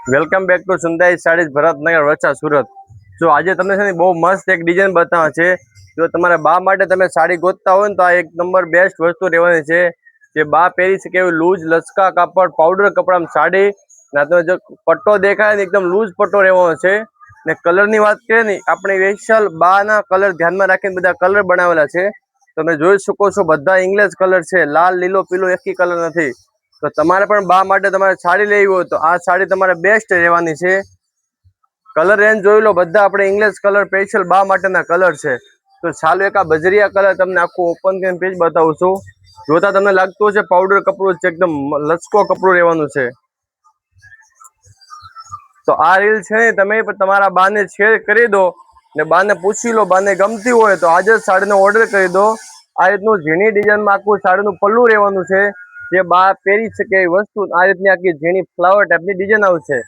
Welcome back to Sundai saris Bharatnagar વચ્ચા સુરત। જો આજે તમને છે ને બહુ મસ્ત એક ડિઝાઇન બતાવે છે। જો તમારા બા માટે તમે સાડી ગોતતા હોય ને તો આ એક નંબર બેસ્ટ વસ્તુ રહેવાની છે। જે બા પહેરી શકે એવી લૂઝ લચકા કાપડ પાવડર કપડામાં સાડી ના તમે જો પટ્ટો દેખાય ને એકદમ લૂઝ પટ્ટો રહેવાનો છે। ને કલરની વાત કરીએ ને આપણે સ્પેશિયલ બા ના કલર ધ્યાનમાં રાખીને બધા કલર બનાવેલા છે। તમે જોઈ શકો છો બધા ઇંગ્લિશ કલર છે, લાલ લીલો પીલો એકી કલર નથી। તો તમારે પણ બા માટે તમારે સાડી લેવી હોય તો આ સાડી તમારે બેસ્ટ રહેવાની છે। કલર રેન્જ જોઈ લો, બધા આપણે ઇંગ્લિશ કલર સ્પેશિયલ બા માટેના કલર છે। તો ચાલો એક આ બજરિયા કલર તમને આખું ઓપન કરીને પેજ બતાવું છું। જોતા તમને લાગતું હશે પાવડર કપડું છે, એકદમ લચકો કપડું રહેવાનું છે। તો આ રીલ છે ને તમે તમારા બાને શેર કરી દો ને બાને પૂછી લો, બાને ગમતી હોય તો આજે જ સાડીનો ઓર્ડર કરી દો। આ રીતનું ઝીણી ડિઝાઇનમાં આખું સાડીનું પલ્લું રહેવાનું છે। જે બા પહેરી શકે એ વસ્તુ આ રીતની આખી ઝીણી ફ્લાવર ટાઈપની ડિઝાઇન આવશે।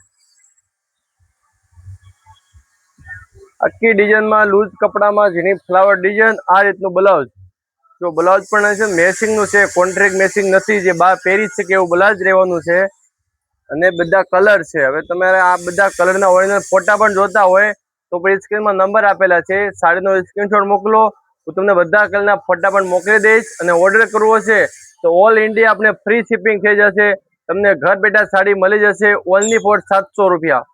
આખી ડિઝાઇનમાં લૂઝ કપડામાં ઝીણી ફ્લાવર ડિઝાઇન, આ રીતનું બ્લાઉઝ। જો બ્લાઉઝ પણ છે મેચિંગ નું છે, કોન્ટ્રાક્ટ મેચિંગ નથી, જે બા પહેરી શકે એવું બ્લાઉઝ રહેવાનું છે। અને બધા કલર છે। હવે તમારે આ બધા કલરના ઓરિજિનલ ફોટા પણ જોતા હોય તો પછી સ્ક્રીનમાં નંબર આપેલા છે, સાડીનો સ્ક્રીનશોટ મોકલો, હું તમને બધા કલરના ફોટા પણ મોકલી દઈશ। અને ઓર્ડર કરવો છે તો ઓલ ઇન્ડિયા આપણે ફ્રી શિપિંગ થઈ જશે। તમને ઘર બેઠા સાડી મળી જશે ઓનલી ફોર 700 રૂપિયા।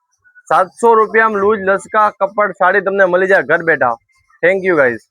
700 રૂપિયામાં લૂઝ લચકા કપડ સાડી તમને મળી જાય ઘર બેઠા। Thank you guys.